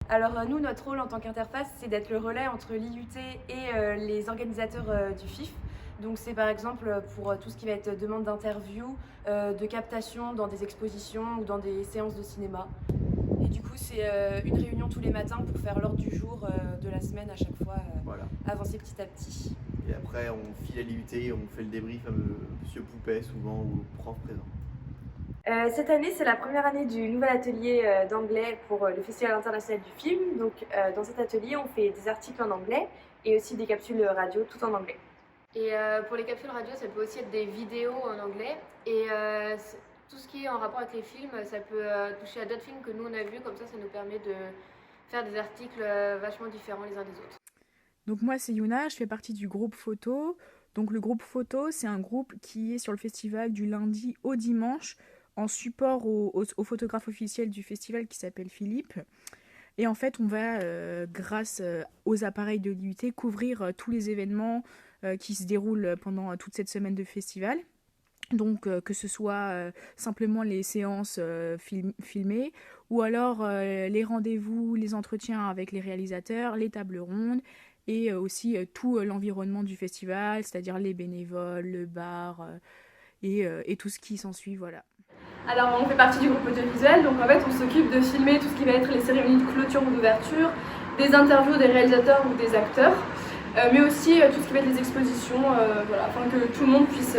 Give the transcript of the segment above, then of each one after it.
Alors nous, notre rôle en tant qu'interface, c'est d'être le relais entre l'IUT et les organisateurs du FIF. Donc c'est par exemple pour tout ce qui va être demande d'interview, de captation dans des expositions ou dans des séances de cinéma. Et du coup, c'est une réunion tous les matins pour faire l'ordre du jour de la semaine à chaque fois, Voilà. avancer petit à petit. Et après, on file à l'IUT, on fait le débrief à Monsieur Poupet, souvent, ou au prof présent. Cette année, c'est la première année du nouvel atelier d'anglais pour le Festival international du film. Donc, dans cet atelier, on fait des articles en anglais et aussi des capsules radio tout en anglais. Et pour les capsules radio, ça peut aussi être des vidéos en anglais. Et tout ce qui est en rapport avec les films, ça peut toucher à d'autres films que nous on a vus. Comme ça nous permet de faire des articles vachement différents les uns des autres. Donc moi c'est Yuna, je fais partie du groupe photo. Donc le groupe photo, c'est un groupe qui est sur le festival du lundi au dimanche en support au photographe officiel du festival qui s'appelle Philippe. Et en fait, on va, grâce aux appareils de l'IUT, couvrir tous les événements qui se déroulent pendant toute cette semaine de festival. Donc que ce soit simplement les séances filmées ou alors les rendez-vous, les entretiens avec les réalisateurs, les tables rondes et aussi tout l'environnement du festival, c'est-à-dire les bénévoles, le bar et tout ce qui s'ensuit, voilà. Alors on fait partie du groupe audiovisuel, donc en fait on s'occupe de filmer tout ce qui va être les cérémonies de clôture ou d'ouverture, des interviews des réalisateurs ou des acteurs, mais aussi tout ce qui va être les expositions, voilà, afin que tout le monde puisse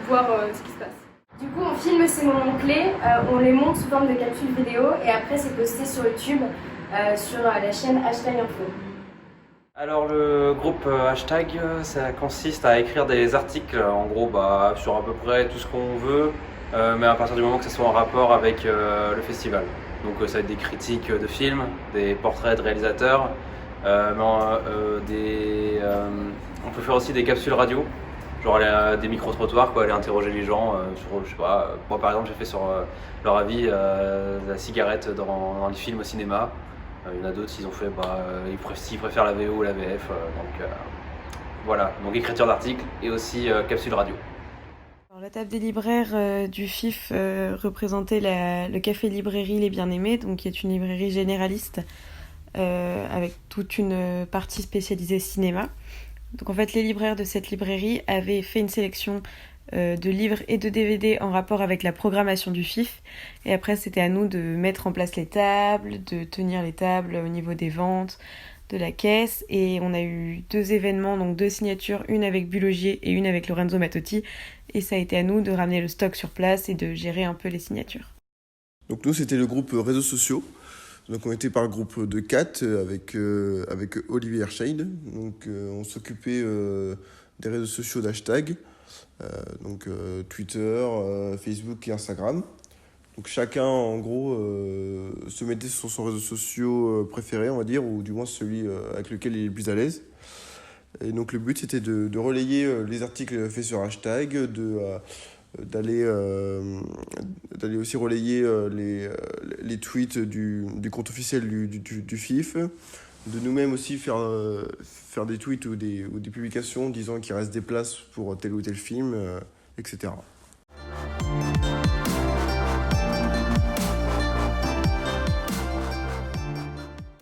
voir ce qui se passe. Du coup, on filme ces moments clés, on les monte sous forme de capsules vidéo et après c'est posté sur YouTube, sur la chaîne #info. Alors le groupe hashtag, ça consiste à écrire des articles, en gros sur à peu près tout ce qu'on veut, mais à partir du moment que ça soit en rapport avec le festival. Donc ça va être des critiques de films, des portraits de réalisateurs, on peut faire aussi des capsules radio, genre des micro-trottoirs, aller interroger les gens sur, je sais pas, moi par exemple j'ai fait sur leur avis de la cigarette dans les films au cinéma. Il y en a d'autres, ils ont fait, s'ils préfèrent la VO ou la VF, voilà, donc écriture d'articles et aussi capsule radio. Alors, la table des libraires du FIF représentait le café librairie Les Bien-Aimés, donc qui est une librairie généraliste avec toute une partie spécialisée cinéma. Donc en fait, les libraires de cette librairie avaient fait une sélection de livres et de DVD en rapport avec la programmation du FIF. Et après, c'était à nous de mettre en place les tables, de tenir les tables au niveau des ventes, de la caisse. Et on a eu 2 événements, donc 2 signatures, une avec Bulogier et une avec Lorenzo Mattotti. Et ça a été à nous de ramener le stock sur place et de gérer un peu les signatures. Donc nous, c'était le groupe réseaux sociaux. Donc on était par groupe de 4 avec Olivier Herscheid. Donc on s'occupait des réseaux sociaux d'hashtag. Donc Twitter, Facebook et Instagram. Donc chacun en gros se mettait sur son réseau social préféré, on va dire, ou du moins celui avec lequel il est le plus à l'aise. Et donc le but c'était de relayer les articles faits sur hashtag, d'aller aussi relayer les tweets du compte officiel du FIF, de nous-mêmes aussi faire des tweets ou des publications disant qu'il reste des places pour tel ou tel film, etc.